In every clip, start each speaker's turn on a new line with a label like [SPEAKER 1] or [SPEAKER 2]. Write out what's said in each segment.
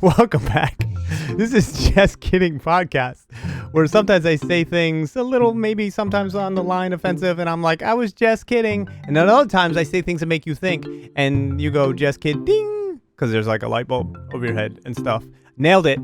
[SPEAKER 1] Welcome back. This is Jeskidding podcast, where sometimes I say things a little, maybe sometimes on the line offensive, and I'm like, I was just kidding. And then other times I say things that make you think, and you go, just kidding, because there's like a light bulb over your head and stuff. Nailed it.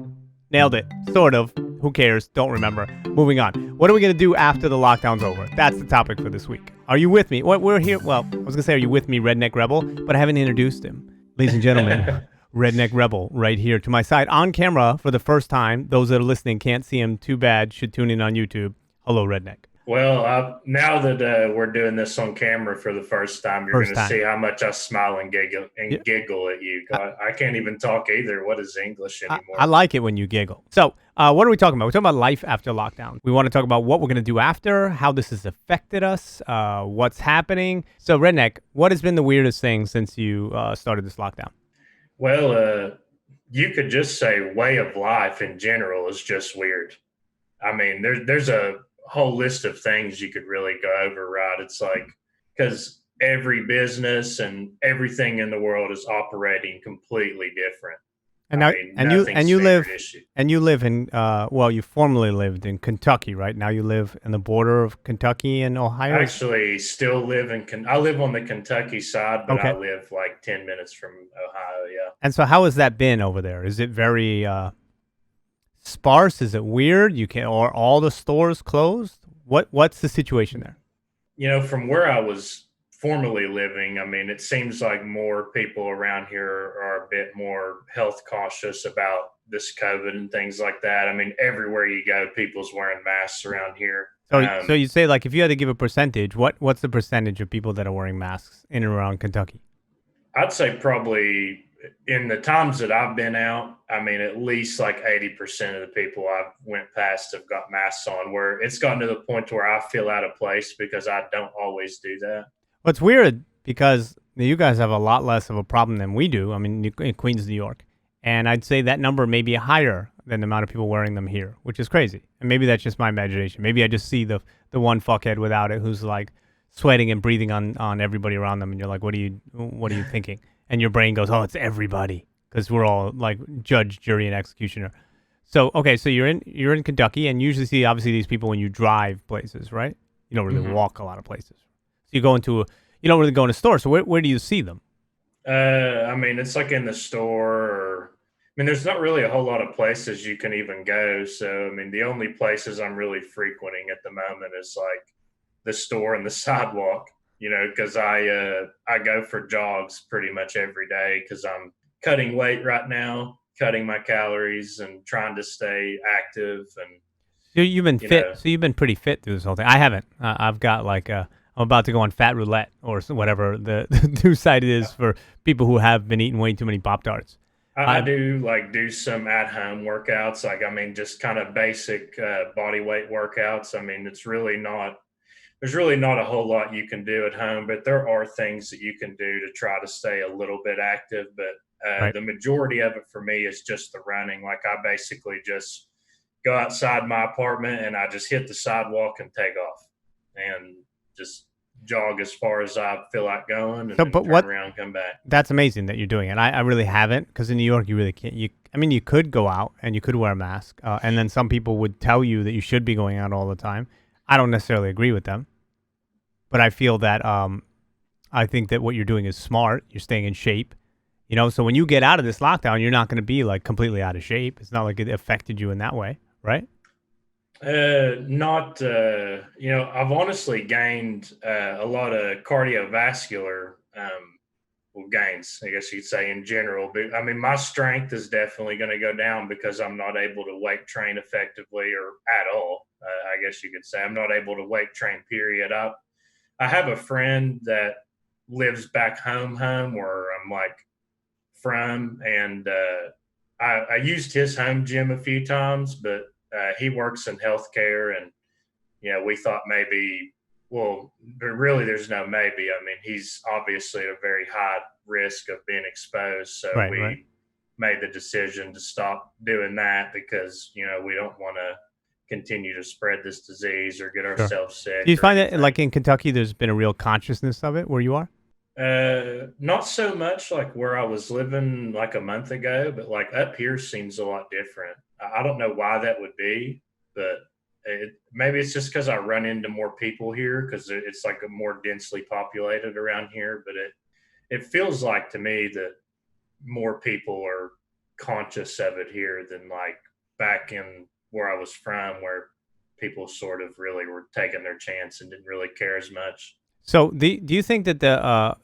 [SPEAKER 1] Nailed it. Sort of. Who cares? Don't remember. Moving on. What are we going to do after the lockdown's over? That's the topic for this week. Are you with me? What we're here. Well, I was going to say, are you with me, Redneck Rebel? But I haven't introduced him. Ladies and gentlemen, Redneck Rebel right here to my side on camera for the first time. Those that are listening can't see him. Too bad. Should tune in on YouTube. Hello, Redneck.
[SPEAKER 2] Well, now that we're doing this on camera for the first time, you're going to see how much I smile and giggle at you. I can't even talk either. What is English anymore?
[SPEAKER 1] I like it when you giggle. So what are we talking about? We're talking about life after lockdown. We want to talk about what we're going to do after, how this has affected us, what's happening. So, Redneck, what has been the weirdest thing since you started this lockdown?
[SPEAKER 2] Well, you could just say way of life in general is just weird. I mean, there's a whole list of things you could really go over, right? It's like, because every business and everything in the world is operating completely different.
[SPEAKER 1] And now, you live in well, you formerly lived in Kentucky, right? Now you live in the border of Kentucky and Ohio.
[SPEAKER 2] I actually still live I live on the Kentucky side, but
[SPEAKER 1] okay.
[SPEAKER 2] I live like 10 minutes from Ohio. Yeah.
[SPEAKER 1] And so, how has that been over there? Is it very sparse? Is it weird? Or all the stores closed? What's the situation there?
[SPEAKER 2] You know, from where I was formerly living, I mean, it seems like more people around here are a bit more health cautious about this COVID and things like that. I mean, everywhere you go, people's wearing masks around here.
[SPEAKER 1] So you say, like, if you had to give a percentage, what's the percentage of people that are wearing masks in and around Kentucky?
[SPEAKER 2] I'd say probably in the times that I've been out, I mean, at least like 80% of the people I've went past have got masks on, where it's gotten to the point where I feel out of place because I don't always do that.
[SPEAKER 1] Well, it's weird because you guys have a lot less of a problem than we do. I mean, in Queens, New York. And I'd say that number may be higher than the amount of people wearing them here, which is crazy. And maybe that's just my imagination. Maybe I just see the one fuckhead without it who's like sweating and breathing on everybody around them. And you're like, what are you thinking? And your brain goes, oh, it's everybody, because we're all like judge, jury, and executioner. So, okay, so you're in Kentucky, and you usually see, obviously, these people when you drive places, right? You don't really walk a lot of places. So you don't really go in a store. So where do you see them?
[SPEAKER 2] I mean, it's like in the store, I mean, there's not really a whole lot of places you can even go. So, I mean, the only places I'm really frequenting at the moment is like the store and the sidewalk. You know, because I go for jogs pretty much every day because I'm cutting weight right now, cutting my calories and trying to stay active. And
[SPEAKER 1] so you've been fit. So you've been pretty fit through this whole thing. I haven't. I've got I'm about to go on fat roulette or whatever the new site is for people who have been eating way too many Pop-Tarts.
[SPEAKER 2] I do some at-home workouts. Like, I mean, just kind of basic body weight workouts. I mean, there's really not a whole lot you can do at home, but there are things that you can do to try to stay a little bit active. But the majority of it for me is just the running. Like, I basically just go outside my apartment and I just hit the sidewalk and take off and just jog as far as I feel like going, and then turn around and come back.
[SPEAKER 1] That's amazing that you're doing it. I really haven't, because in New York you really can't. You could go out and you could wear a mask, and then some people would tell you that you should be going out all the time. I don't necessarily agree with them, but I feel that I think that what you're doing is smart. You're staying in shape, so when you get out of this lockdown, you're not going to be like completely out of shape. It's not like it affected you in that way, right?
[SPEAKER 2] Not, I've honestly gained a lot of cardiovascular gains, I guess you'd say, in general. But I mean, my strength is definitely going to go down because I'm not able to weight train effectively or at all. I guess you could say I'm not able to weight train, period. I have a friend that lives back home where I'm like from, and I used his home gym a few times, but he works in healthcare, and we thought maybe, well, but really there's no maybe. I mean, he's obviously at a very high risk of being exposed, so we made the decision to stop doing that because we don't want to continue to spread this disease or get ourselves sick.
[SPEAKER 1] Do you find that, like in Kentucky, there's been a real consciousness of it where you are?
[SPEAKER 2] Not so much like where I was living like a month ago, but like up here seems a lot different. I don't know why that would be, but maybe it's just because I run into more people here because it's like a more densely populated around here. But it feels like to me that more people are conscious of it here than like back in where I was from, where people sort of really were taking their chance and didn't really care as much.
[SPEAKER 1] So, do you think that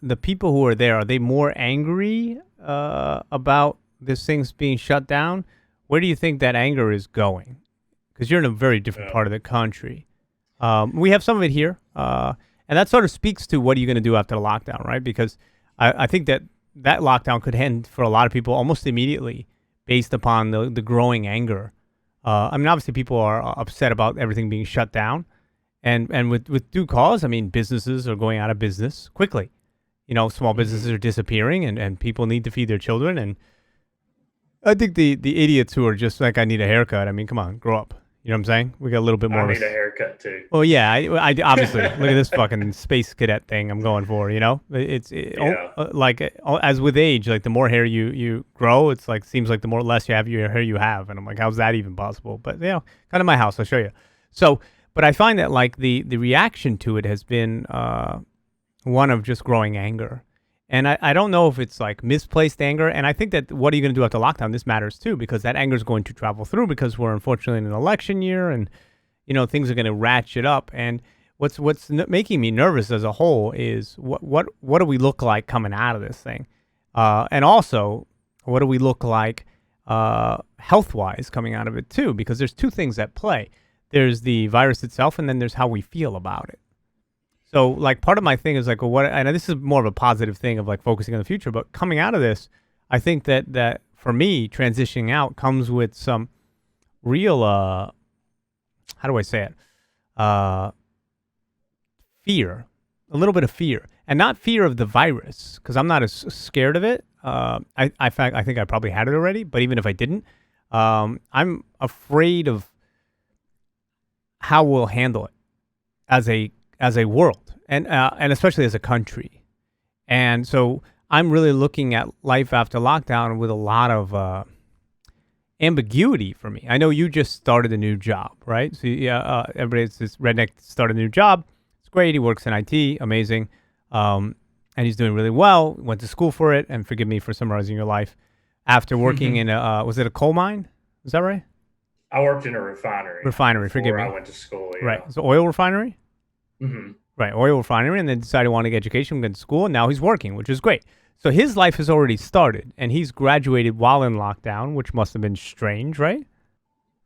[SPEAKER 1] the people who are they more angry about this thing's being shut down? Where do you think that anger is going? Because you're in a very different
[SPEAKER 2] Uh,
[SPEAKER 1] part of the country. We have some of it here, and that sort of speaks to what are you going to do after the lockdown, right? Because I think that that lockdown could end for a lot of people almost immediately, based upon the growing anger. I mean, obviously, people are upset about everything being shut down, and with due cause. I mean, businesses are going out of business quickly. Small businesses
[SPEAKER 2] mhm.
[SPEAKER 1] are disappearing, and people need to feed their children. And I think the idiots who are just like, I need a haircut. I mean, come on, grow up. You know what I'm saying? We got a little bit more
[SPEAKER 2] I
[SPEAKER 1] of
[SPEAKER 2] need a
[SPEAKER 1] us.
[SPEAKER 2] haircut too.
[SPEAKER 1] Well, yeah, I obviously look at this fucking space cadet thing I'm going for.
[SPEAKER 2] Yeah.
[SPEAKER 1] As with age, like the more hair you grow, it's like seems like the more less you have your hair you have, and I'm like, how's that even possible? But come to my house, I'll show you. So, but I find that like the reaction to it has been one of just growing anger. And I don't know if it's like misplaced anger. And I think that what are you going to do after lockdown? This matters too, because that anger is going to travel through because we're unfortunately in an election year and, things are going to ratchet up. And making me nervous as a whole is what do we look like coming out of this thing? And also, what do we look like health wise coming out of it too? Because there's two things at play. There's the virus itself, and then there's how we feel about it. So, like, part of my thing is like, well, what? And this is more of a positive thing of like focusing on the future. But coming out of this, I think that for me, transitioning out comes with some real, how do I say it? Uh, Fear, a little bit of fear, and not fear of the virus because I'm not as scared of it. I think I probably had it already. But even if I didn't, I'm afraid of how we'll handle it as a world and especially as a country. And so I'm really looking at life after lockdown with a lot of ambiguity for me. I know you just started a new job, right? So yeah, everybody's this redneck started a new job. It's great. He works in IT, amazing, and he's doing really well. Went to school for it, and forgive me for summarizing your life. After working in was it a coal mine? Is that right?
[SPEAKER 2] I worked in a refinery
[SPEAKER 1] Refinery. Forgive
[SPEAKER 2] before I
[SPEAKER 1] me.
[SPEAKER 2] went to school.
[SPEAKER 1] Right.
[SPEAKER 2] Yeah.
[SPEAKER 1] So oil refinery.
[SPEAKER 2] Hmm.
[SPEAKER 1] Right, oil refinery, and then decided he wanted to get education, went to school, and now he's working, which is great. So his life has already started, and he's graduated while in lockdown, which must have been strange, right?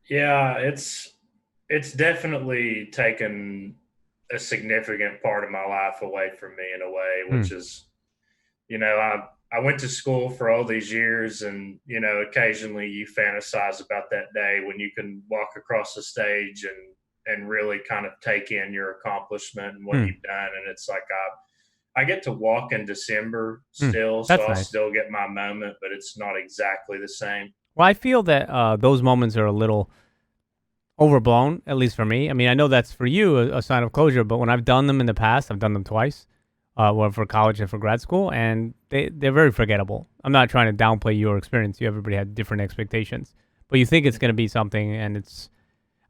[SPEAKER 2] Yeah, it's definitely taken a significant part of my life away from me in a way,
[SPEAKER 1] Hmm.
[SPEAKER 2] which is, I went to school for all these years, and occasionally you fantasize about that day when you can walk across the stage and really kind of take in your accomplishment and what
[SPEAKER 1] Hmm.
[SPEAKER 2] you've done. And it's like I get to walk in December
[SPEAKER 1] Hmm.
[SPEAKER 2] still, so
[SPEAKER 1] That's
[SPEAKER 2] I'll
[SPEAKER 1] nice.
[SPEAKER 2] still get my moment, but it's not exactly the same.
[SPEAKER 1] Well, I feel that those moments are a little overblown, at least for me. I mean, I know that's for you a sign of closure, but when I've done them in the past, I've done them twice, one for college and for grad school, and they're very forgettable. I'm not trying to downplay your experience. Everybody had different expectations, but you think it's going to be something, and it's.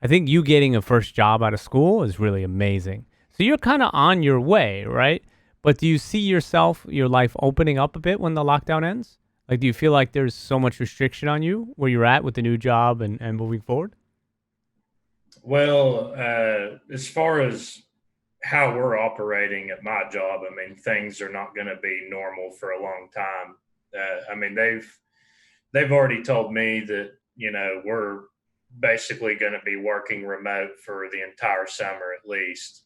[SPEAKER 1] I think you getting a first job out of school is really amazing. So you're kind of on your way, right? But do you see yourself, your life opening up a bit when the lockdown ends? Like, do you feel like there's so much restriction on you where you're at with the new job and moving forward?
[SPEAKER 2] Well, as far as how we're operating at my job, I mean, things are not going to be normal for a long time. I mean, they've already told me that we're basically going to be working remote for the entire summer at least,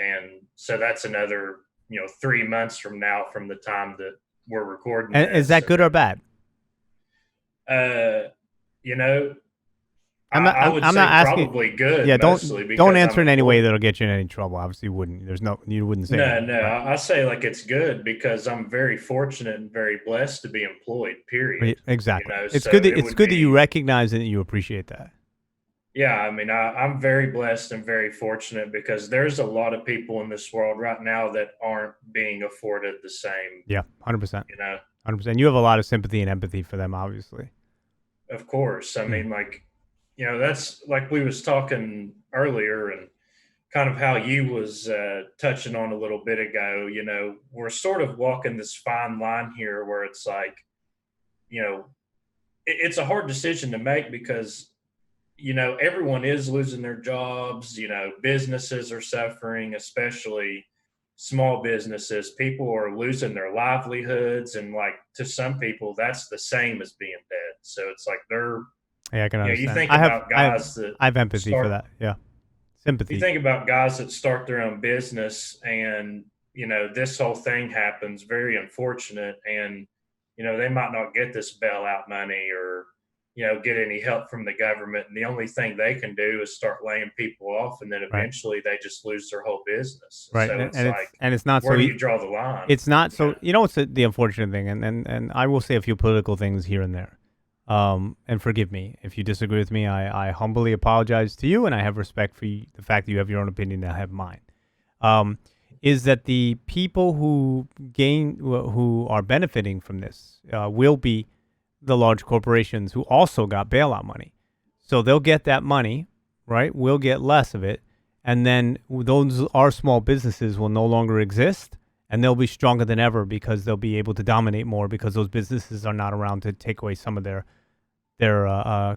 [SPEAKER 2] and so that's another 3 months from now from the time that we're recording
[SPEAKER 1] And is
[SPEAKER 2] this.
[SPEAKER 1] that good or bad?
[SPEAKER 2] You know,
[SPEAKER 1] I'm not.
[SPEAKER 2] I would
[SPEAKER 1] I'm not
[SPEAKER 2] say
[SPEAKER 1] asking.
[SPEAKER 2] probably good
[SPEAKER 1] Yeah,
[SPEAKER 2] mostly
[SPEAKER 1] don't
[SPEAKER 2] because I'm
[SPEAKER 1] answer in any way
[SPEAKER 2] employed.
[SPEAKER 1] that'll get you in any trouble. Obviously, you wouldn't. There's no. You wouldn't say
[SPEAKER 2] No,
[SPEAKER 1] that,
[SPEAKER 2] no,
[SPEAKER 1] right?
[SPEAKER 2] I say like it's good because I'm very fortunate and very blessed to be employed. Period.
[SPEAKER 1] Exactly. It's
[SPEAKER 2] So
[SPEAKER 1] good.
[SPEAKER 2] it
[SPEAKER 1] It's
[SPEAKER 2] would
[SPEAKER 1] good that you
[SPEAKER 2] be
[SPEAKER 1] recognize it and you appreciate that.
[SPEAKER 2] Yeah, I mean, I'm very blessed and very fortunate because there's a lot of people in this world right now that aren't being afforded the same,
[SPEAKER 1] Yeah, 100%.
[SPEAKER 2] you know.
[SPEAKER 1] 100%. You have a lot of sympathy and empathy for them, obviously.
[SPEAKER 2] Of course, I
[SPEAKER 1] Mm.
[SPEAKER 2] mean, like, that's like we was talking earlier, and kind of how you was touching on a little bit ago. We're sort of walking this fine line here where it's like, you know, it's a hard decision to make because everyone is losing their jobs. Businesses are suffering, especially small businesses. People are losing their livelihoods. And, like, to some people, that's the same as being dead. So it's like
[SPEAKER 1] Yeah, I can
[SPEAKER 2] you
[SPEAKER 1] understand.
[SPEAKER 2] think about guys that
[SPEAKER 1] I have empathy for
[SPEAKER 2] start,
[SPEAKER 1] that. Yeah,
[SPEAKER 2] you
[SPEAKER 1] sympathy.
[SPEAKER 2] think about guys that start their own business, and, this whole thing happens, very unfortunate. And, they might not get this bailout money or, get any help from the government. And the only thing they can do is start laying people off. And then
[SPEAKER 1] Right.
[SPEAKER 2] eventually they just lose their whole business.
[SPEAKER 1] Right.
[SPEAKER 2] So it's like,
[SPEAKER 1] And it's not
[SPEAKER 2] where
[SPEAKER 1] so.
[SPEAKER 2] do you draw the line?
[SPEAKER 1] It's not
[SPEAKER 2] You
[SPEAKER 1] so.
[SPEAKER 2] know?
[SPEAKER 1] What's the unfortunate thing, and I will say a few political things here and there. And forgive me if you disagree with me. I humbly apologize to you, and I have respect for you, the fact that you have your own opinion and I have mine. Um, is that the people who are benefiting from this will be the large corporations who also got bailout money. So they'll get that money, right? We'll get less of it. And then those our small businesses will no longer exist, and they'll be stronger than ever because they'll be able to dominate more because those businesses are not around to take away some of their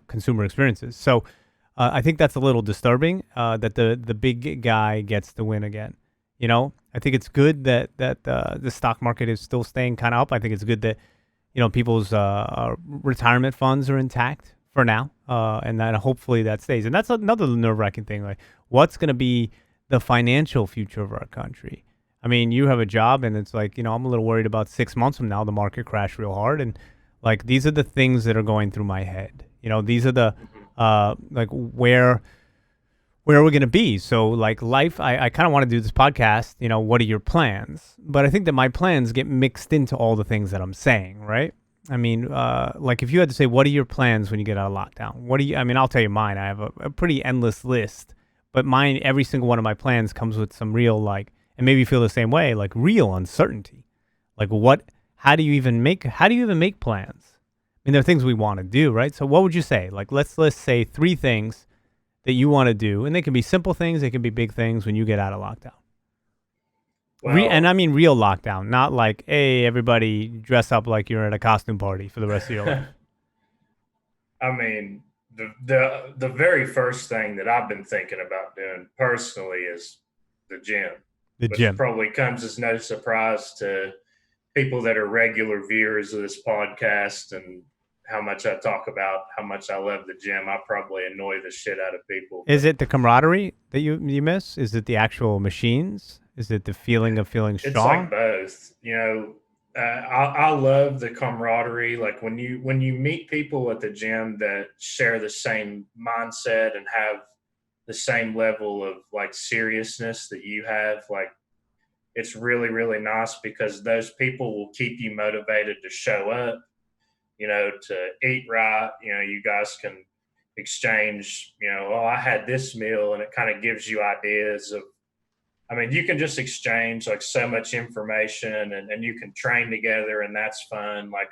[SPEAKER 1] consumer experiences. So I think that's a little disturbing that the big guy gets the win again. I think it's good that the stock market is still staying kind of up. I think it's good that people's retirement funds are intact for now, and that hopefully that stays. And that's another nerve-wracking thing. Like, what's going to be the financial future of our country? I mean, you have a job, and it's like, I'm a little worried about 6 months from now, the market crash real hard, and like these are the things that are going through my head. These are the
[SPEAKER 2] Mhm.
[SPEAKER 1] like where are we going to be? So, like, life, I kind of want to do this podcast, what are your plans? But I think that my plans get mixed into all the things that I'm saying, right? I mean, like, if you had to say, what are your plans when you get out of lockdown? I mean, I'll tell you mine. I have a pretty endless list, but mine, every single one of my plans comes with some real, like, and maybe you feel the same way, like real uncertainty. Like, how do you even make plans? I mean, there are things we want to do, right? So what would you say? Like, let's say three things that you want to do, and they can be simple things, they can be big things when you get out of lockdown. And I
[SPEAKER 2] Well,
[SPEAKER 1] mean real lockdown, not like, hey, everybody dress up like you're at a costume party for the rest of your life.
[SPEAKER 2] I mean, the very first thing that I've been thinking about doing personally is the gym,
[SPEAKER 1] The
[SPEAKER 2] which
[SPEAKER 1] gym.
[SPEAKER 2] probably comes as no surprise to people that are regular viewers of this podcast, and how much I talk about how much I love the gym. I probably annoy the shit out of people,
[SPEAKER 1] Is
[SPEAKER 2] but
[SPEAKER 1] it the camaraderie that you miss? Is it the actual machines? Is it the feeling of feeling
[SPEAKER 2] it's like
[SPEAKER 1] strong?
[SPEAKER 2] both. I love the camaraderie. Like, when you meet people at the gym that share the same mindset and have the same level of, like, seriousness that you have. Like, it's really, really nice because those people will keep you motivated to show up, to eat right. You guys can exchange, oh, I had this meal, and it kind of gives you ideas of, I mean, you can just exchange, like, so much information, and you can train together, and that's fun. Like,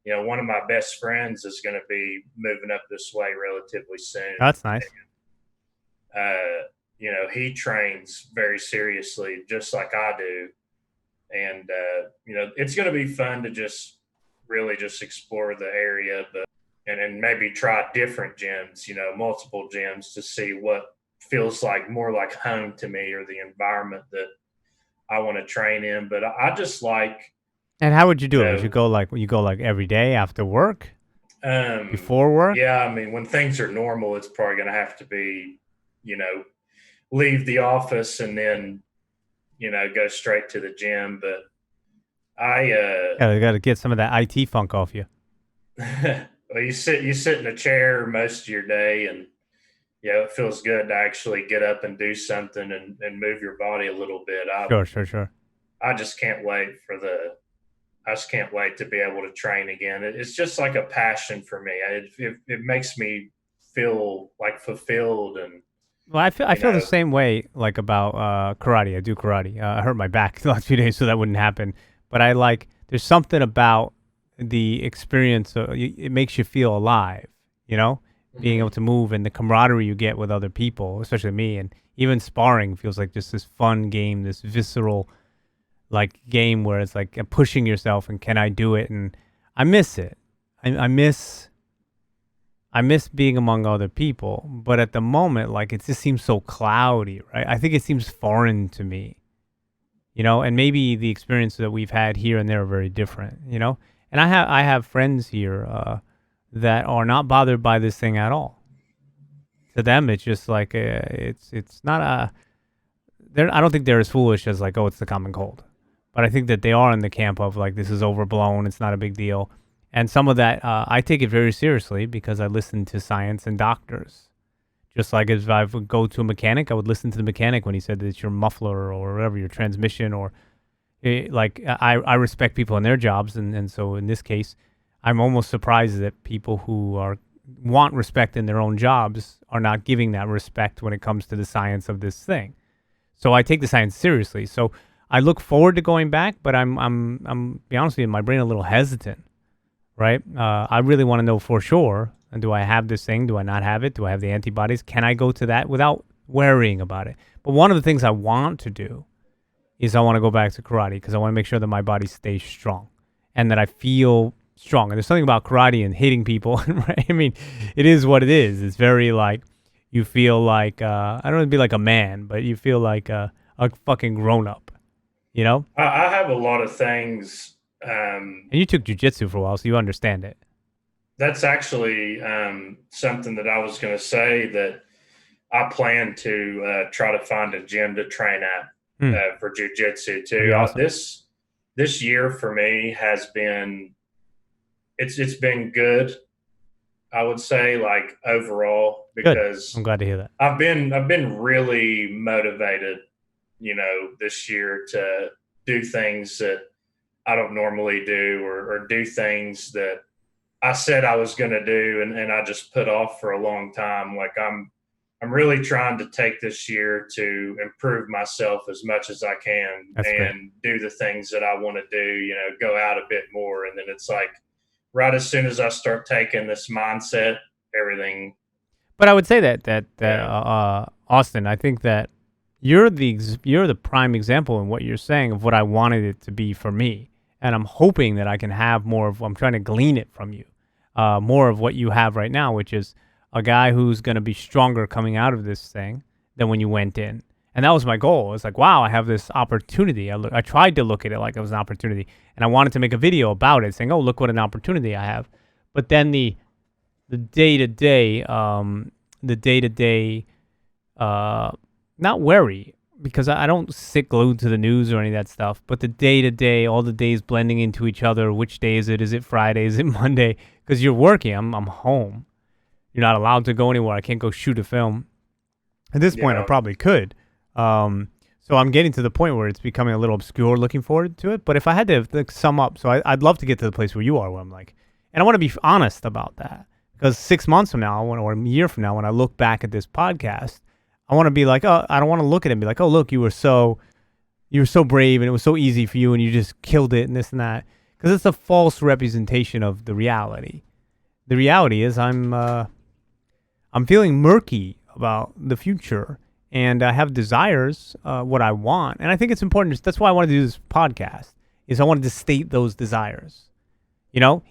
[SPEAKER 2] one of my best friends is going to be moving up this way relatively soon.
[SPEAKER 1] That's nice.
[SPEAKER 2] He trains very seriously, just like I do. And, it's going to be fun to just really just explore the area, but, and maybe try different gyms, multiple gyms, to see what feels like more like home to me, or the environment that I want to train in. But I just like,
[SPEAKER 1] And how would you
[SPEAKER 2] you
[SPEAKER 1] do it? Would
[SPEAKER 2] know,
[SPEAKER 1] you go like every day after work, before work?
[SPEAKER 2] yeah, I mean, when things are normal, it's probably going to have to be, you know, leave the office and then, go straight to the gym. But I,
[SPEAKER 1] Yeah, you got to get some of that IT funk off you.
[SPEAKER 2] well, you sit in a chair most of your day, and, it feels good to actually get up and do something, and move your body a little bit.
[SPEAKER 1] Sure, sure, sure.
[SPEAKER 2] I just can't wait I just can't wait to be able to train again. It's just like a passion for me. It makes me feel like fulfilled and
[SPEAKER 1] Well, I
[SPEAKER 2] you
[SPEAKER 1] feel the
[SPEAKER 2] know.
[SPEAKER 1] same way like about karate. I do karate. I hurt my back the last few days, so that wouldn't happen. But I like there's something about the experience. It makes you feel alive. You know, being able
[SPEAKER 2] Mhm.
[SPEAKER 1] to move and the camaraderie you get with other people, especially me, and even sparring feels like just this fun game, this visceral like game where it's like pushing yourself and can I do it? And I miss it. I miss being among other people, but at the moment, like it just seems so cloudy, right? I think it seems foreign to me, and maybe the experiences that we've had here and there are very different. And I have friends here that are not bothered by this thing at all. To them, it's just like it's not a. I don't think they're as foolish as like, oh, it's the common cold, but I think that they are in the camp of like this is overblown. It's not a big deal. And some of that, I take it very seriously because I listen to science and doctors. Just like if I would go to a mechanic, I would listen to the mechanic when he said that it's your muffler or whatever, your transmission, or like I respect people in their jobs, and so in this case, I'm almost surprised that people who want respect in their own jobs are not giving that respect when it comes to the science of this thing. So I take the science seriously. So I look forward to going back, but I'm be honest with you, my brain a little hesitant, right? I really want to know for sure. And do I have this thing? Do I not have it? Do I have the antibodies? Can I go to that without worrying about it? But one of the things I want to do is I want to go back to karate because I want to make sure that my body stays strong and that I feel strong. And there's something about karate and hitting people, right? I mean, it is what it is. It's very like you feel like I don't want to be like a man, but you feel like a fucking grown up, you know?
[SPEAKER 2] I have a lot of things.
[SPEAKER 1] And you took jujitsu for a while, so you understand it.
[SPEAKER 2] That's actually something that I was going to say that I plan to try to find a gym to train at
[SPEAKER 1] Hmm.
[SPEAKER 2] for jujitsu
[SPEAKER 1] That'd be
[SPEAKER 2] too.
[SPEAKER 1] awesome.
[SPEAKER 2] This year for me has been it's been good. I would say like overall
[SPEAKER 1] Good. I'm
[SPEAKER 2] because
[SPEAKER 1] glad to hear that.
[SPEAKER 2] I've been really motivated, this year to do things that I don't normally do or do things that I said I was going to do and I just put off for a long time. Like I'm really trying to take this year to improve myself as much as I can
[SPEAKER 1] That's great.
[SPEAKER 2] and do the things that I want to do, go out a bit more. And then it's like right as soon as I start taking this mindset, everything,
[SPEAKER 1] But I would say that
[SPEAKER 2] yeah.
[SPEAKER 1] Austin, I think that you're the prime example in what you're saying of what I wanted it to be for me, and I'm hoping that I can have more of. I'm trying to glean it from you, more of what you have right now, which is a guy who's going to be stronger coming out of this thing than when you went in. And that was my goal. It's like, wow, I have this opportunity. I tried to look at it like it was an opportunity, and I wanted to make a video about it, saying, "Oh, look what an opportunity I have." But then the day to day, the day to day, uh, not worry because I don't sit glued to the news or any of that stuff. But the day to day, all the days blending into each other. Which day is it? Is it Friday? Is it Monday? Because you're working. I'm home. You're not allowed to go anywhere. I can't go shoot a film. At this point, I
[SPEAKER 2] Yeah.
[SPEAKER 1] probably could. So I'm getting to the point where it's becoming a little obscure looking forward to it. But if I had to like, sum up, so I'd love to get to the place where you are, where I'm like, and I want to be honest about that. Because 6 months from now, or a year from now, when I look back at this podcast, I want to be like, oh, I don't want to look at it and be like, oh, look, you were so brave and it was so easy for you and you just killed it and this and that. Because it's a false representation of the reality. The reality is I'm feeling murky about the future and I have desires, what I want. And I think it's important. That's why I wanted to do this podcast is I wanted to state those desires,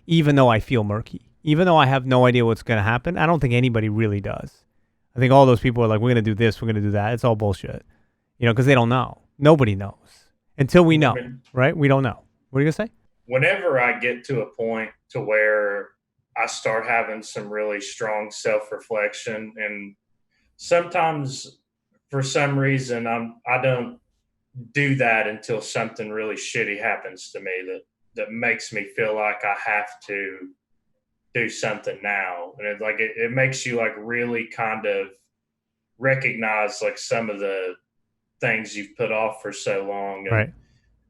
[SPEAKER 1] even though I feel murky, even though I have no idea what's going to happen. I don't think anybody really does. I think all those people are like, we're going to do this, we're going to do that. It's all bullshit, because they don't know. Nobody knows until we
[SPEAKER 2] I
[SPEAKER 1] know,
[SPEAKER 2] mean,
[SPEAKER 1] right? We don't know. What are you going to say?
[SPEAKER 2] whenever I get to a point to where I start having some really strong self reflection, and sometimes for some reason I don't do that until something really shitty happens to me that makes me feel like I have to do something now, and it makes you like really kind of recognize like some of the things you've put off for so long, and
[SPEAKER 1] Right.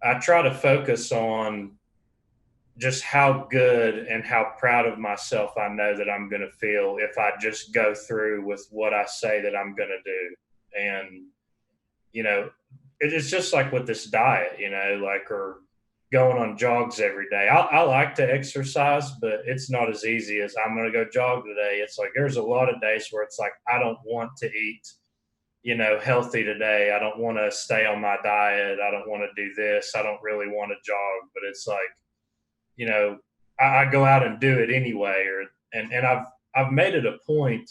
[SPEAKER 2] I try to focus on just how good and how proud of myself I know that I'm going to feel if I just go through with what I say that I'm going to do. And, you know, it is just like with this diet, like, or going on jogs every day. I like to exercise, but it's not as easy as I'm going to go jog today. It's like there's a lot of days where it's like I don't want to eat, healthy today. I don't want to stay on my diet. I don't want to do this. I don't really want to jog, but it's like, you know, I go out and do it anyway. And I've made it a point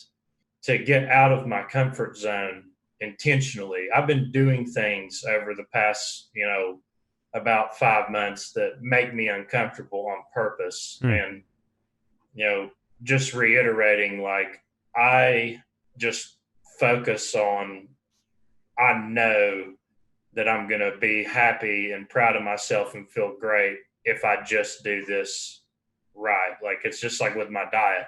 [SPEAKER 2] to get out of my comfort zone intentionally. I've been doing things over the past, about 5 months that make me uncomfortable on purpose.
[SPEAKER 1] Hmm.
[SPEAKER 2] And, just reiterating, like, I just focus on, I know that I'm going to be happy and proud of myself and feel great if I just do this right. Like, it's just like with my diet.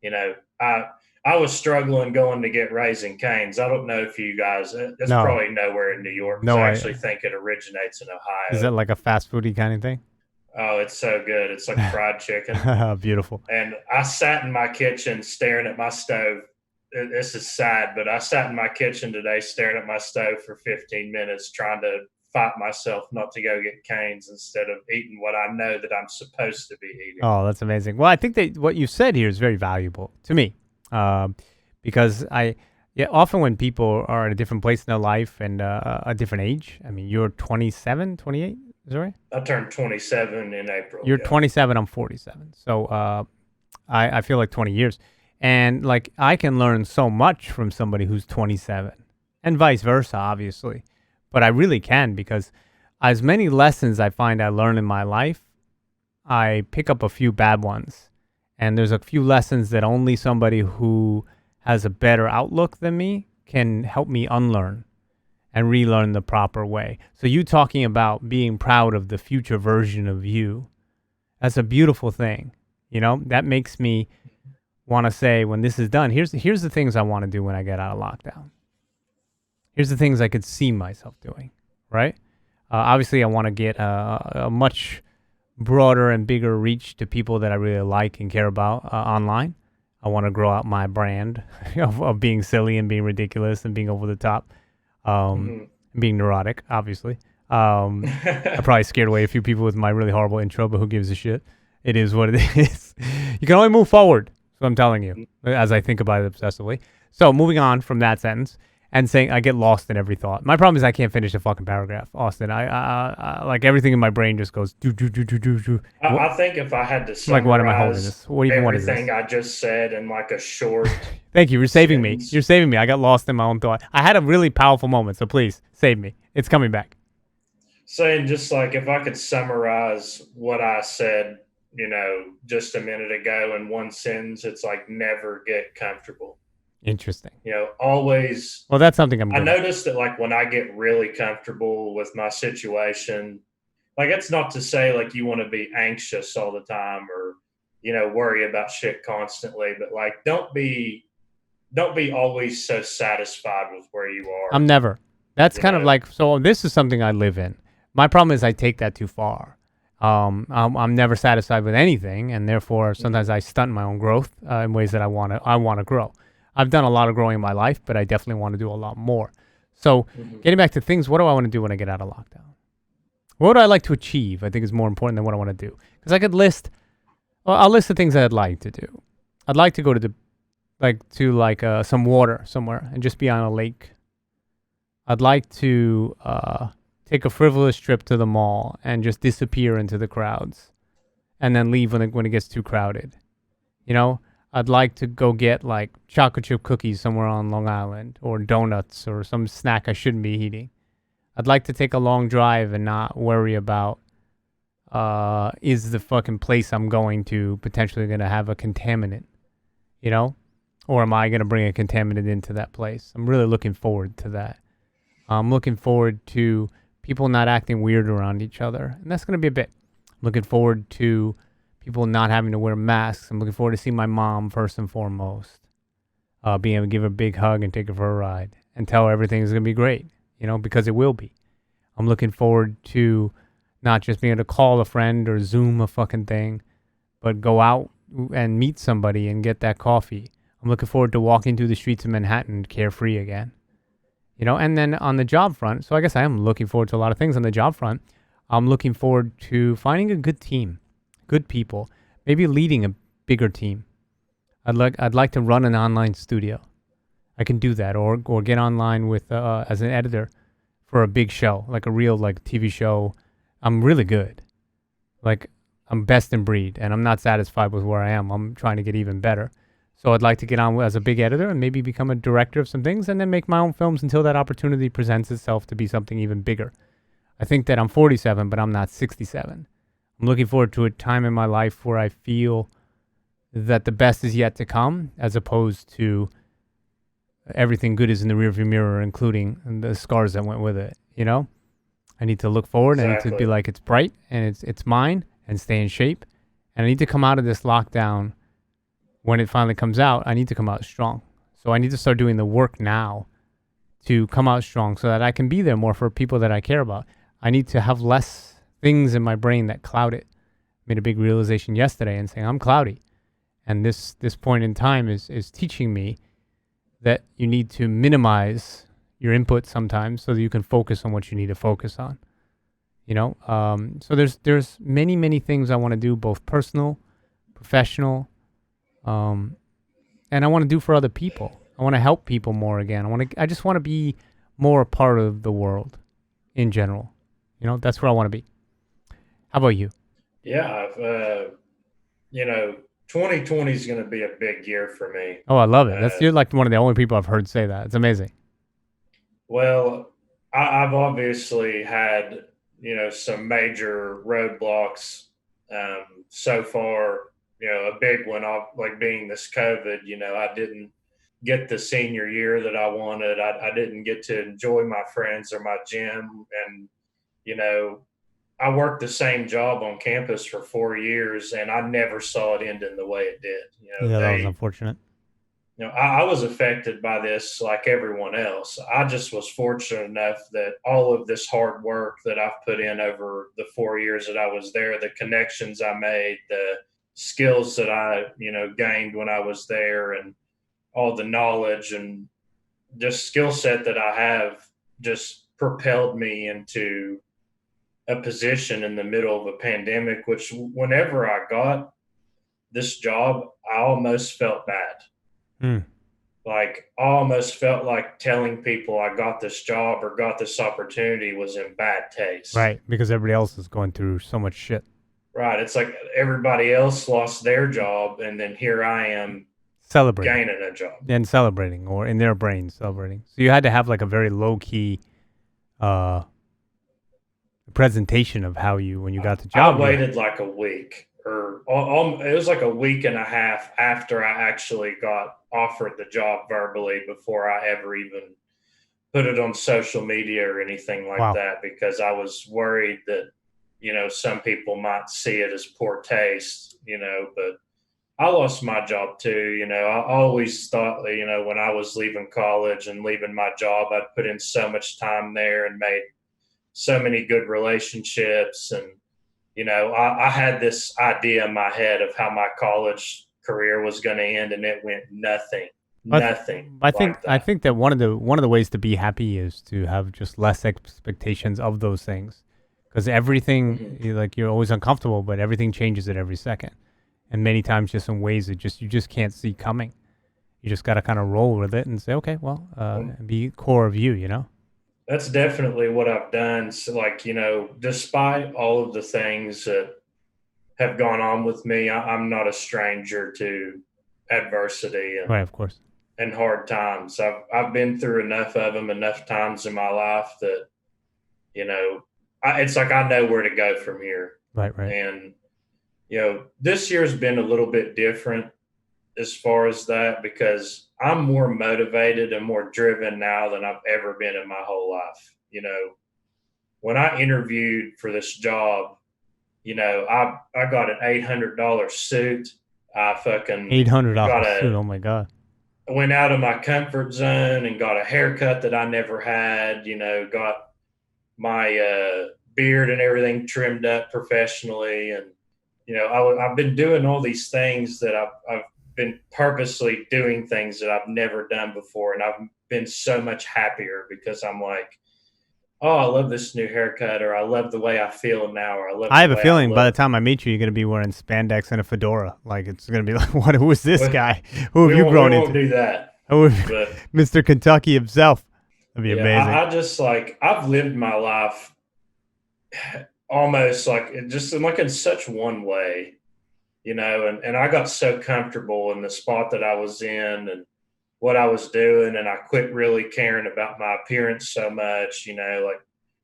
[SPEAKER 2] You know, I was struggling going to get Raising Cane's. I don't know if you guys, it's
[SPEAKER 1] No,
[SPEAKER 2] probably nowhere in New York because
[SPEAKER 1] no,
[SPEAKER 2] I actually think it originates in
[SPEAKER 1] is that
[SPEAKER 2] Ohio.
[SPEAKER 1] like a fast foody kind of thing?
[SPEAKER 2] Oh, it's so good. It's like fried chicken.
[SPEAKER 1] Beautiful.
[SPEAKER 2] And I sat in my kitchen staring at my stove. This is sad, but I sat in my kitchen today staring at my stove for 15 minutes trying to fight myself not to go get Cane's instead of eating what I know that I'm supposed to be eating.
[SPEAKER 1] Oh, that's amazing. Well, I think that what you said here is very valuable to me, um, because yeah, often when people are at a different place in their life and a different age. I mean, you're 27, 28, is that right?
[SPEAKER 2] I turned 27 in April.
[SPEAKER 1] You're
[SPEAKER 2] Yeah.
[SPEAKER 1] 27, I'm 47. So I feel like 20 years. And like I can learn so much from somebody who's 27 and vice versa, obviously. But I really can because as many lessons I find I learn in my life, I pick up a few bad ones. And there's a few lessons that only somebody who has a better outlook than me can help me unlearn and relearn the proper way. So you talking about being proud of the future version of you, that's a beautiful thing. That makes me want to say when this is done, here's the things I want to do when I get out of lockdown. Here's the things I could see myself doing, right? Obviously, I want to get a much broader and bigger reach to people that I really like and care about online. I want to grow out my brand of being silly and being ridiculous and being over the top,
[SPEAKER 2] Mhm.
[SPEAKER 1] being neurotic, obviously. I probably scared away a few people with my really horrible intro, but who gives a shit? It is what it is. You can only move forward. That's what I'm telling you as I think about it obsessively. So moving on from that sentence and saying I get lost in every thought. My problem is I can't finish a fucking paragraph, Austin. I like everything in my brain just goes do do do do do do.
[SPEAKER 2] I think if I had to
[SPEAKER 1] Like, what am I holding
[SPEAKER 2] summarize
[SPEAKER 1] this? What even what is
[SPEAKER 2] everything
[SPEAKER 1] this?
[SPEAKER 2] I just said in like a short
[SPEAKER 1] Thank you. You're saving me.
[SPEAKER 2] sentence,
[SPEAKER 1] You're saving me. I got lost in my own thought. I had a really powerful moment, so please save me. It's coming back.
[SPEAKER 2] saying just like if I could summarize what I said, just a minute ago in one sentence, it's like never get comfortable.
[SPEAKER 1] Interesting.
[SPEAKER 2] Always.
[SPEAKER 1] Well, that's something I'm
[SPEAKER 2] I
[SPEAKER 1] good at.
[SPEAKER 2] notice that like when I get really comfortable with my situation, like it's not to say like you want to be anxious all the time or worry about shit constantly, but like don't be always so satisfied with where you are.
[SPEAKER 1] I'm never. That's
[SPEAKER 2] You
[SPEAKER 1] kind of
[SPEAKER 2] know.
[SPEAKER 1] like, so this is something I live in. My problem is I take that too far. I'm never satisfied with anything, and therefore sometimes I stunt my own growth in ways that I want to grow. I've done a lot of growing in my life, but I definitely want to do a lot more. So
[SPEAKER 2] Mm-hmm.
[SPEAKER 1] getting back to things, what do I want to do when I get out of lockdown? What would I like to achieve? I think is more important than what I want to do. Because I could list, well, I'll list the things I'd like to do. I'd like to go to some water somewhere and just be on a lake. I'd like to take a frivolous trip to the mall and just disappear into the crowds and then leave when it gets too crowded. I'd like to go get like chocolate chip cookies somewhere on Long Island or donuts or some snack I shouldn't be eating. I'd like to take a long drive and not worry about is the fucking place I'm going to potentially going to have a contaminant, you know? Or am I going to bring a contaminant into that place? I'm really looking forward to that. I'm looking forward to people not acting weird around each other. And that's going to be a bit. Looking forward to people not having to wear masks. I'm looking forward to seeing my mom first and foremost. Being able to give her a big hug and take her for a ride and tell her everything's going to be great, because it will be. I'm looking forward to not just being able to call a friend or Zoom a fucking thing, but go out and meet somebody and get that coffee. I'm looking forward to walking through the streets of Manhattan carefree again. And then on the job front, so I guess I am looking forward to a lot of things on the job front. I'm looking forward to finding a good team, good people, maybe leading a bigger team. I'd like to run an online studio. I can do that, or get online with as an editor for a big show, like a real TV show. I'm really good. Like, I'm best in breed, and I'm not satisfied with where I am. I'm trying to get even better. So I'd like to get on as a big editor and maybe become a director of some things and then make my own films until that opportunity presents itself to be something even bigger. I think that I'm 47, but I'm not 67. I'm looking forward to a time in my life where I feel that the best is yet to come, as opposed to everything good is in the rearview mirror, including the scars that went with it. I need to look forward.
[SPEAKER 2] Exactly.
[SPEAKER 1] I need to be like, it's bright and it's mine, and stay in shape. And I need to come out of this lockdown. When it finally comes out, I need to come out strong. So I need to start doing the work now to come out strong so that I can be there more for people that I care about. I need to have less things in my brain that cloud it. Made a big realization yesterday and saying I'm cloudy. And this point in time is teaching me that you need to minimize your input sometimes so that you can focus on what you need to focus on. So there's many things I want to do, both personal, professional, and I want to do for other people. I want to help people more again. I just want to be more a part of the world in general. That's where I want to be. How about you?
[SPEAKER 2] Yeah, 2020 is going to be a big year for me.
[SPEAKER 1] Oh, I love it. You're like one of the only people I've heard say that. It's amazing.
[SPEAKER 2] Well, I've obviously had, some major roadblocks so far. A big one, like being this COVID. I didn't get the senior year that I wanted. I didn't get to enjoy my friends or my gym. And, I worked the same job on campus for 4 years, and I never saw it end in the way it did.
[SPEAKER 1] That was unfortunate.
[SPEAKER 2] I was affected by this like everyone else. I just was fortunate enough that all of this hard work that I've put in over the 4 years that I was there, the connections I made, the skills that I, gained when I was there, and all the knowledge and just skill set that I have just propelled me into a position in the middle of a pandemic, which whenever I got this job, I almost felt bad. Like, I almost felt like telling people I got this job or got this opportunity was in bad taste.
[SPEAKER 1] Right, because everybody else is going through so much shit.
[SPEAKER 2] Right. It's like everybody else lost their job, and then here I am
[SPEAKER 1] celebrating,
[SPEAKER 2] gaining a job.
[SPEAKER 1] And celebrating, or in their brains celebrating. So you had to have like a very low-key presentation of how when you got the job.
[SPEAKER 2] I waited like a week, or it was like a week and a half after I actually got offered the job verbally before I ever even put it on social media or anything like that, because I was worried that, some people might see it as poor taste, but I lost my job too. I always thought that, when I was leaving college and leaving my job, I'd put in so much time there and made so many good relationships. And, I had this idea in my head of how my college career was going to end, and it went nothing.
[SPEAKER 1] I think that one of the ways to be happy is to have just less expectations of those things, because everything, you're always uncomfortable, but everything changes at every second, and many times just in ways that you just can't see coming. You just got to kind of roll with it and say, okay, well, be core of you.
[SPEAKER 2] That's definitely what I've done. So, despite all of the things that have gone on with me, I'm not a stranger to adversity and,
[SPEAKER 1] right, of course,
[SPEAKER 2] and hard times. I've been through enough of them enough times in my life that, it's like I know where to go from here.
[SPEAKER 1] Right.
[SPEAKER 2] And, this year's been a little bit different as far as that, because I'm more motivated and more driven now than I've ever been in my whole life. When I interviewed for this job, I got an $800 suit. I fucking
[SPEAKER 1] $800 suit. Oh my God.
[SPEAKER 2] I went out of my comfort zone and got a haircut that I never had, got my beard and everything trimmed up professionally, and I've been doing all these things that I've been purposely doing things that I've never done before, and I've been so much happier because I'm like, oh, I love this new haircut, or I love the way I feel now, or I love
[SPEAKER 1] I
[SPEAKER 2] the
[SPEAKER 1] have a
[SPEAKER 2] way I
[SPEAKER 1] feeling by the
[SPEAKER 2] look.
[SPEAKER 1] time I meet you, you're going to be wearing spandex and a fedora. Like, it's going to be like, what? Who is this
[SPEAKER 2] We,
[SPEAKER 1] guy? Who have you
[SPEAKER 2] we
[SPEAKER 1] grown
[SPEAKER 2] won't
[SPEAKER 1] into?
[SPEAKER 2] do that,
[SPEAKER 1] Who
[SPEAKER 2] but
[SPEAKER 1] Mr. Kentucky himself. That'd be
[SPEAKER 2] yeah,
[SPEAKER 1] amazing.
[SPEAKER 2] I just like I've lived my life almost like just like in such one way, and I got so comfortable in the spot that I was in and what I was doing, and I quit really caring about my appearance so much. Like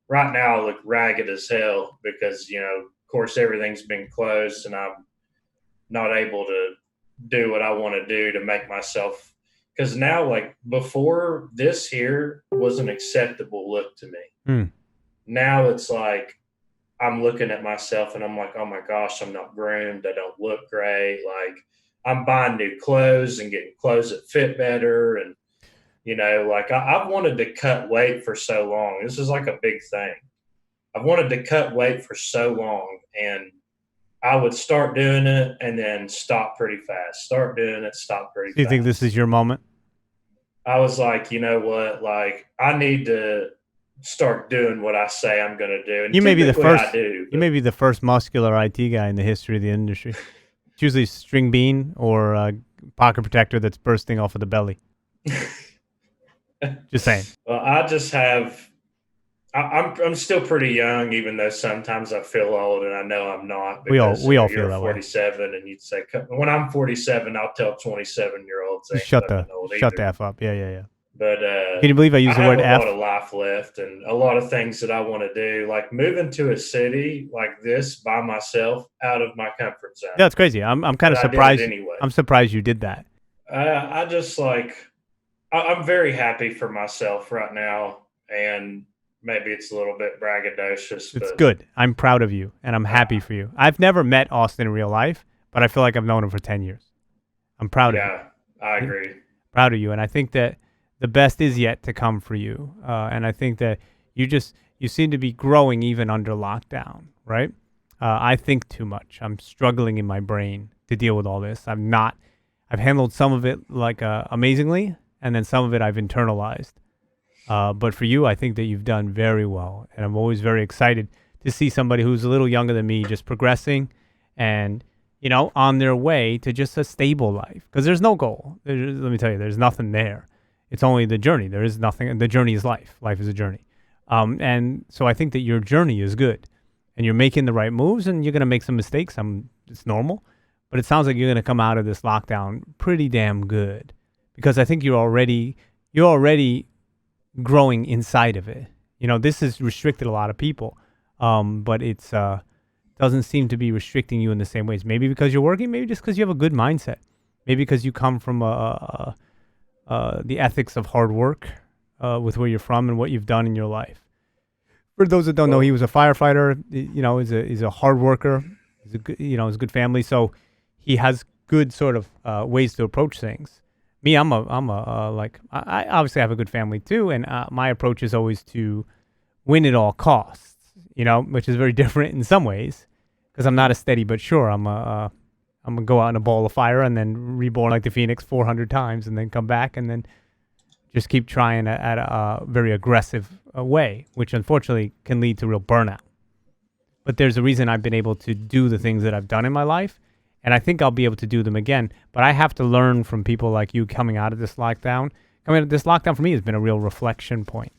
[SPEAKER 2] right now I look ragged as hell because of course everything's been closed, and I'm not able to do what I want to do to make myself. Because now, like before, this here was an acceptable look to me.
[SPEAKER 1] Hmm.
[SPEAKER 2] Now it's like I'm looking at myself and I'm like, oh my gosh, I'm not groomed. I don't look great. Like I'm buying new clothes and getting clothes that fit better. And, like I've wanted to cut weight for so long. This is like a big thing. I've wanted to cut weight for so long, and I would start doing it and then stop pretty fast. Start doing it, stop pretty
[SPEAKER 1] Do you think this is
[SPEAKER 2] fast.
[SPEAKER 1] your moment?
[SPEAKER 2] I was like, you know what? Like I need to start doing what I say I'm going to do. And
[SPEAKER 1] You may be the
[SPEAKER 2] typically I
[SPEAKER 1] first.
[SPEAKER 2] do,
[SPEAKER 1] You may be the first muscular IT guy in the history of the industry. It's usually string bean or pocket protector that's bursting off of the belly. Just saying.
[SPEAKER 2] well, I just have. I'm still pretty young, even though sometimes I feel old, and I know I'm not because
[SPEAKER 1] We all feel
[SPEAKER 2] you're
[SPEAKER 1] that way.
[SPEAKER 2] 47, and you'd say when I'm 47, I'll tell 27-year-olds they
[SPEAKER 1] Just
[SPEAKER 2] ain't
[SPEAKER 1] shut
[SPEAKER 2] fucking
[SPEAKER 1] the
[SPEAKER 2] old
[SPEAKER 1] shut the
[SPEAKER 2] either.
[SPEAKER 1] f up. Yeah, yeah, yeah.
[SPEAKER 2] But
[SPEAKER 1] Can you believe I
[SPEAKER 2] I
[SPEAKER 1] use the
[SPEAKER 2] have
[SPEAKER 1] word
[SPEAKER 2] a lot
[SPEAKER 1] f?
[SPEAKER 2] of life left and a lot of things that I want to do, like moving to a city like this by myself out of my comfort zone.
[SPEAKER 1] Yeah, it's crazy. I'm kind
[SPEAKER 2] But
[SPEAKER 1] of
[SPEAKER 2] I did it
[SPEAKER 1] surprised.
[SPEAKER 2] anyway.
[SPEAKER 1] I'm surprised you did that.
[SPEAKER 2] I just like, I'm very happy for myself right now. And maybe it's a little bit braggadocious,
[SPEAKER 1] It's
[SPEAKER 2] but
[SPEAKER 1] good. I'm proud of you, and I'm happy
[SPEAKER 2] uh,
[SPEAKER 1] for you. I've never met Austin in real life, but I feel like I've known him for 10 years. I'm proud of you.
[SPEAKER 2] yeah, I agree.
[SPEAKER 1] Proud of you, and I think that the best is yet to come for you. And I think that you seem to be growing even under lockdown, right? I think too much. I'm struggling in my brain to deal with all this. I've handled some of it like amazingly, and then some of it I've internalized. But for you, I think that you've done very well, and I'm always very excited to see somebody who's a little younger than me just progressing and on their way to just a stable life. Because there's no goal. Let me tell you, there's nothing there. It's only the journey. There is nothing. The journey is life. Life is a journey. And so I think that your journey is good, and you're making the right moves, and you're gonna make some mistakes. It's normal, but it sounds like you're gonna come out of this lockdown pretty damn good, because I think you're already growing inside of it. This has restricted a lot of people, but it's doesn't seem to be restricting you in the same ways. Maybe because you're working, maybe just because you have a good mindset, maybe because you come from the ethics of hard work with where you're from and what you've done in your life. For those that don't know, he
[SPEAKER 2] Well,
[SPEAKER 1] was a firefighter. He's a hard worker. He's a good, he's a good family, so he has good sort of ways to approach things. Me, I'm a like I obviously have a good family too, and my approach is always to win at all costs. Which is very different in some ways, because I'm not a steady but sure. I'm gonna go out in a ball of fire and then reborn like the phoenix 400 times, and then come back and then just keep trying at a very aggressive way, which unfortunately can lead to real burnout. But there's a reason I've been able to do the things that I've done in my life, and I think I'll be able to do them again. But I have to learn from people like you coming out of this lockdown. Coming out of this lockdown for me has been a real reflection point.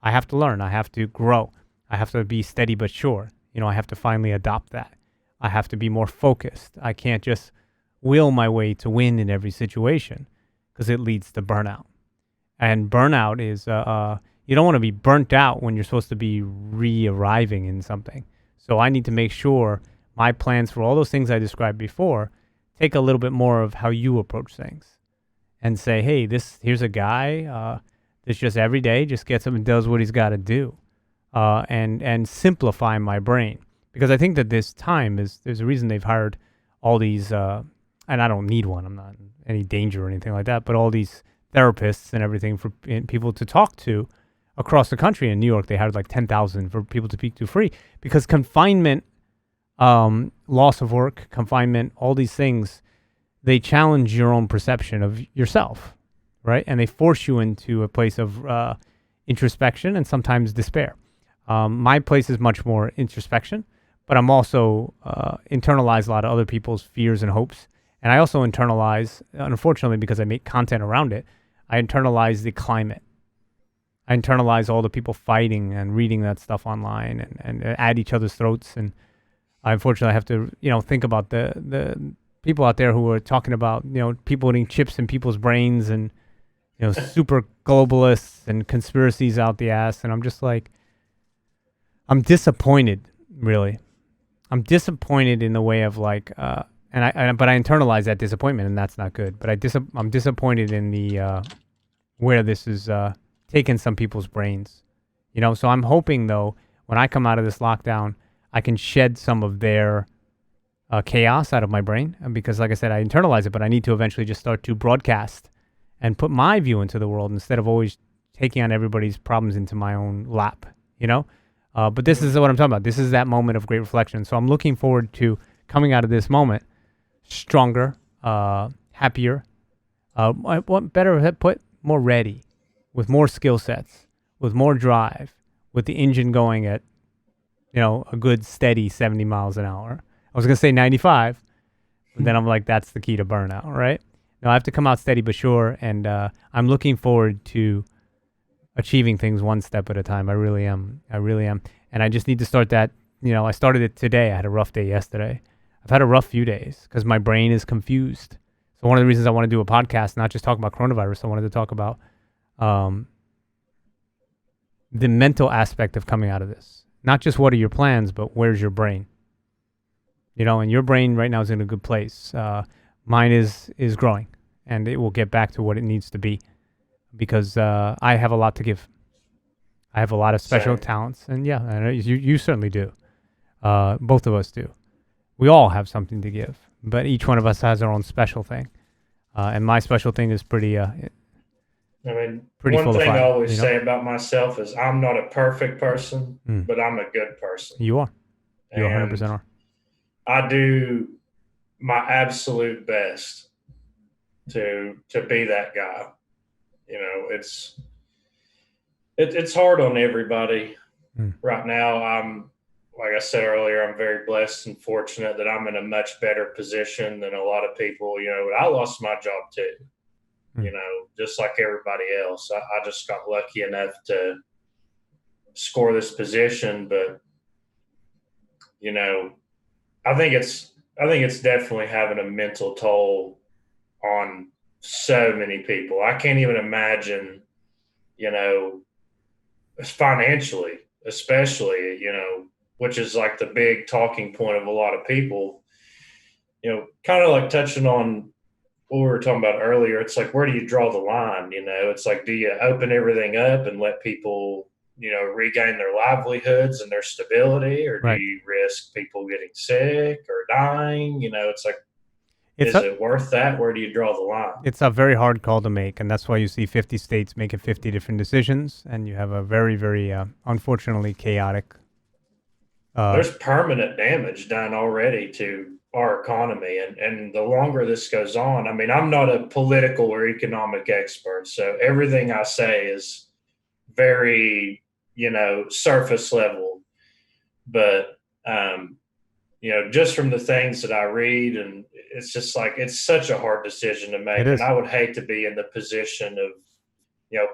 [SPEAKER 1] I have to learn. I have to grow. I have to be steady but sure. I have to finally adopt that. I have to be more focused. I can't just will my way to win in every situation, because it leads to burnout. And burnout is, you don't want to be burnt out when you're supposed to be re-arriving in something. So I need to make sure my plans for all those things I described before take a little bit more of how you approach things, and say, hey, here's a guy that's just every day just gets up and does what he's got to do, and simplify my brain. Because I think that this time there's a reason they've hired all these, and I don't need one. I'm not in any danger or anything like that, but all these therapists and everything for people to talk to across the country. In New York, they had like 10,000 for people to speak to free, because confinement, loss of work, confinement, all these things, they challenge your own perception of yourself, right? And they force you into a place of introspection and sometimes despair. My place is much more introspection, but I'm also internalize a lot of other people's fears and hopes. And I also internalize, unfortunately, because I make content around it, I internalize the climate. I internalize all the people fighting and reading that stuff online and at each other's throats. And I unfortunately have to, think about the people out there who are talking about, people putting chips in people's brains and, super globalists and conspiracies out the ass. And I'm just like, I'm disappointed, really. I'm disappointed in the way of like, but I internalize that disappointment, and that's not good. But I'm disappointed in the where this is taking some people's brains, So I'm hoping, though, when I come out of this lockdown, I can shed some of their chaos out of my brain, because, like I said, I internalize it, but I need to eventually just start to broadcast and put my view into the world instead of always taking on everybody's problems into my own lap, But this is what I'm talking about. This is that moment of great reflection. So I'm looking forward to coming out of this moment stronger, happier, better put, more ready, with more skill sets, with more drive, with the engine going at, a good steady 70 miles an hour. I was going to say 95, but then I'm like, that's the key to burnout, right? No, I have to come out steady but sure, and I'm looking forward to achieving things one step at a time. I really am. And I just need to start that. I started it today. I had a rough day yesterday. I've had a rough few days because my brain is confused. So one of the reasons I want to do a podcast, not just talk about coronavirus, I wanted to talk about the mental aspect of coming out of this. Not just what are your plans, but where's your brain? And your brain right now is in a good place. Mine is growing, and it will get back to what it needs to be, because I have a lot to give. I have a lot of special talents, and you certainly do. Both of us do. We all have something to give, but each one of us has our own special thing. And my special thing is pretty pretty
[SPEAKER 2] one
[SPEAKER 1] full
[SPEAKER 2] thing
[SPEAKER 1] of fire,
[SPEAKER 2] I always say about myself is I'm not a perfect person, but I'm a good person.
[SPEAKER 1] You are. You 100% are.
[SPEAKER 2] I do my absolute best to be that guy. It's hard on everybody right now. Like I said earlier, I'm very blessed and fortunate that I'm in a much better position than a lot of people. I lost my job too, just like everybody else. I just got lucky enough to score this position, but I think it's definitely having a mental toll on so many people. I can't even imagine, financially, especially, which is like the big talking point of a lot of people, kind of like touching on what we were talking about earlier. It's like, where do you draw the line? It's like, do you open everything up and let people, regain their livelihoods and their stability, or do you risk people getting sick or dying? It's like, is it worth that? Where do you draw the line?
[SPEAKER 1] It's a very hard call to make, and that's why you see 50 states making 50 different decisions, and you have a very, very, unfortunately, chaotic.
[SPEAKER 2] There's permanent damage done already to our economy, and the longer this goes on, I'm not a political or economic expert, so everything I say is very, surface level, but just from the things that I read, and it's just like, it's such a hard decision to make. And I would hate to be in the position of,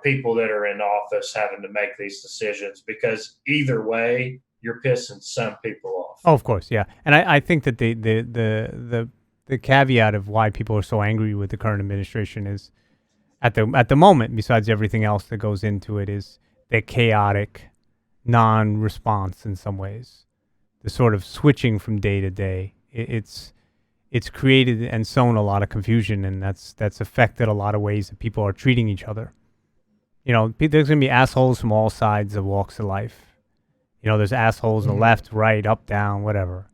[SPEAKER 2] people that are in office having to make these decisions, because either way, you're pissing some people off.
[SPEAKER 1] Oh, of course. Yeah. And I think that the caveat of why people are so angry with the current administration is at the moment, besides everything else that goes into it, is the chaotic non-response in some ways. The sort of switching from day to day, it's created and sown a lot of confusion, and that's affected a lot of ways that people are treating each other. There's going to be assholes from all sides of walks of life. There's assholes on the left, right, up, down, whatever.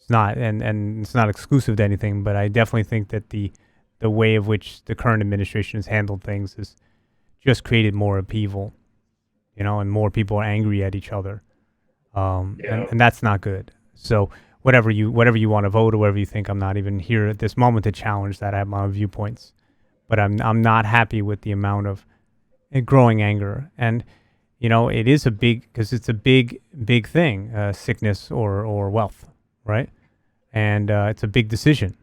[SPEAKER 1] It's not, and it's not exclusive to anything, but I definitely think that the way of which the current administration has handled things has just created more upheaval. and more people are angry at each other.
[SPEAKER 2] Yeah.
[SPEAKER 1] And that's not good. So whatever you want to vote or whatever you think, I'm not even here at this moment to challenge that. I have my own viewpoints, but I'm not happy with the amount of growing anger. And it is because it's a big thing, sickness or wealth, right? And it's a big decision.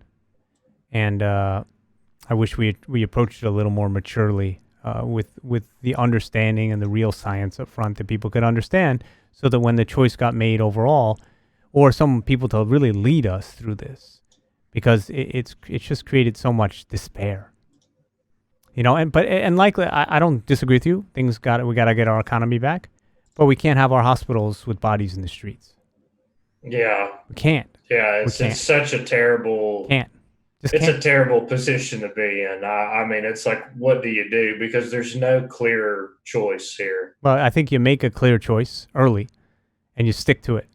[SPEAKER 1] And I wish we approached it a little more maturely, with the understanding and the real science up front that people could understand, so that when the choice got made overall, or some people to really lead us through this, because it's just created so much despair. And likely, I don't disagree with you. We got to get our economy back, but we can't have our hospitals with bodies in the streets.
[SPEAKER 2] Yeah.
[SPEAKER 1] We can't.
[SPEAKER 2] Yeah, it's such a terrible.
[SPEAKER 1] Can't.
[SPEAKER 2] It's a terrible position to be in. I mean, it's like, what do you do? Because there's no clear choice here.
[SPEAKER 1] Well, I think you make a clear choice early, and you stick to it,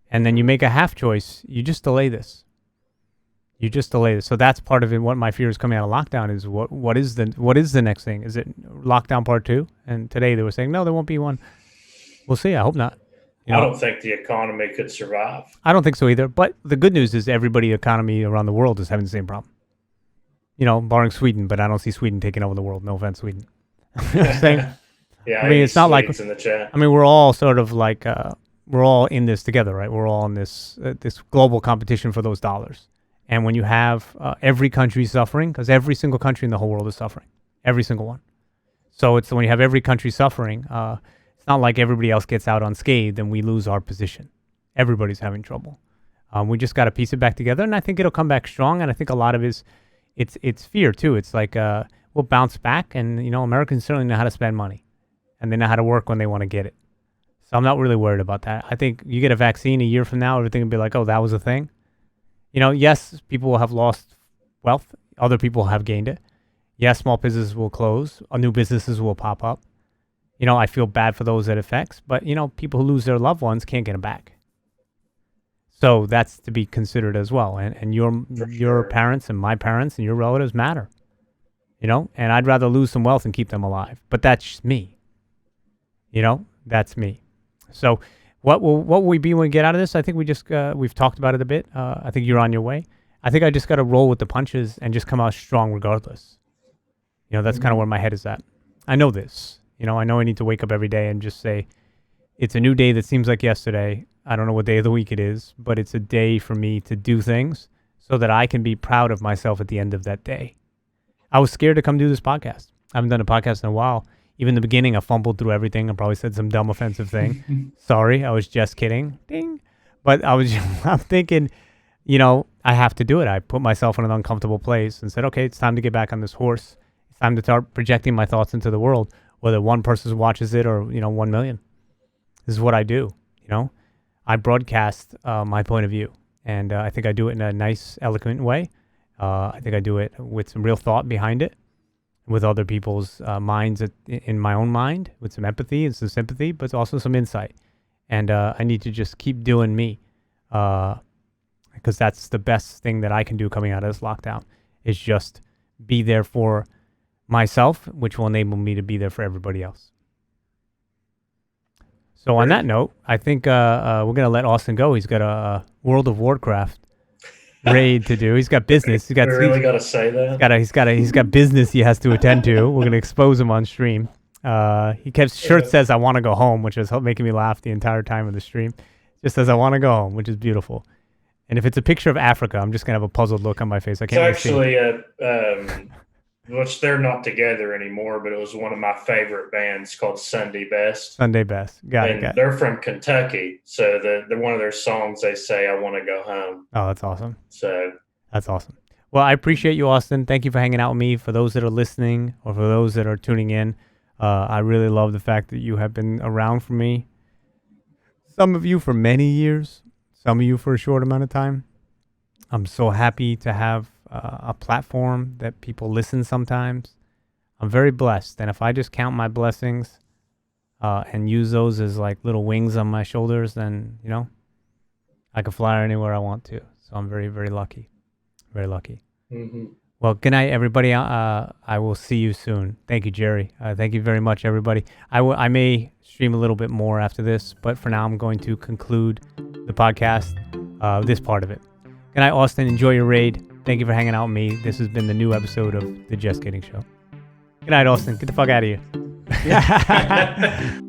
[SPEAKER 1] and then you make a half choice. You just delay this. So that's part of it. What my fear is coming out of lockdown is what is the next thing? Is it lockdown part 2? And today they were saying no, there won't be one. We'll see. I hope not.
[SPEAKER 2] I don't think the economy could survive.
[SPEAKER 1] I don't think so either. But the good news is everybody economy around the world is having the same problem. Barring Sweden, but I don't see Sweden taking over the world. No offense, Sweden. You know what I'm saying?
[SPEAKER 2] Yeah,
[SPEAKER 1] I mean, it's not like
[SPEAKER 2] in the chat.
[SPEAKER 1] I mean, we're all sort of like we're all in this together, right? We're all in this global competition for those dollars. And when you have every country suffering, because every single country in the whole world is suffering, every single one. So it's when you have every country suffering. It's not like everybody else gets out unscathed and we lose our position. Everybody's having trouble. We just got to piece it back together, and I think it'll come back strong. And I think a lot of it's fear too. It's like we'll bounce back, and Americans certainly know how to spend money, and they know how to work when they want to get it. So I'm not really worried about that. I think you get a vaccine a year from now, everything will be like, oh, that was a thing. Yes, people will have lost wealth. Other people have gained it. Yes, small businesses will close. New businesses will pop up. I feel bad for those it affects, but people who lose their loved ones can't get them back. So that's to be considered as well. And your parents and my parents and your relatives matter. And I'd rather lose some wealth and keep them alive. But that's just me. That's me. So what will we be when we get out of this? I think we've talked about it a bit. I think you're on your way. I think I just got to roll with the punches and just come out strong regardless. That's kind of where my head is at. I know this. I know I need to wake up every day and just say, it's a new day that seems like yesterday. I don't know what day of the week it is, but it's a day for me to do things so that I can be proud of myself at the end of that day. I was scared to come do this podcast. I haven't done a podcast in a while. Even in the beginning, I fumbled through everything. I probably said some dumb offensive thing. Sorry, I was just kidding. Ding. But I'm thinking, I have to do it. I put myself in an uncomfortable place and said, okay, it's time to get back on this horse. It's time to start projecting my thoughts into the world, whether one person watches it or, 1 million. This is what I do, I broadcast my point of view, and I think I do it in a nice, eloquent way. I think I do it with some real thought behind it, with other people's minds in my own mind, with some empathy and some sympathy, but also some insight. And I need to just keep doing me, because that's the best thing that I can do coming out of this lockdown, is just be there for myself, which will enable me to be there for everybody else. So on that note, I think we're going to let Austin go. He's got a World of Warcraft raid to do. He's got business.
[SPEAKER 2] We really got to say that?
[SPEAKER 1] He's got business he has to attend to. We're going to expose him on stream. Shirt says, I want to go home, which is making me laugh the entire time of the stream. Just says, I want to go home, which is beautiful. And if it's a picture of Africa, I'm just going to have a puzzled look on my face. I can't
[SPEAKER 2] really see. Which they're not together anymore, but it was one of my favorite bands called Sunday Best.
[SPEAKER 1] Sunday Best. Got it.
[SPEAKER 2] They're from Kentucky. So they're one of their songs, they say, I want to go home.
[SPEAKER 1] Oh, that's awesome.
[SPEAKER 2] So
[SPEAKER 1] that's awesome. Well, I appreciate you, Austin. Thank you for hanging out with me. For those that are listening or for those that are tuning in, I really love the fact that you have been around for me. Some of you for many years, some of you for a short amount of time. I'm so happy to have a platform that people listen sometimes. I'm very blessed. And if I just count my blessings and use those as like little wings on my shoulders, then, I can fly anywhere I want to. So I'm very, very lucky. Very lucky.
[SPEAKER 2] Mm-hmm.
[SPEAKER 1] Well, good night, everybody. I will see you soon. Thank you, Jerry. Thank you very much, everybody. I may stream a little bit more after this, but for now, I'm going to conclude the podcast, this part of it. Good night, Austin. Enjoy your raid. Thank you for hanging out with me. This has been the new episode of the Jeskidding Show. Good night, Austin. Get the fuck out of here.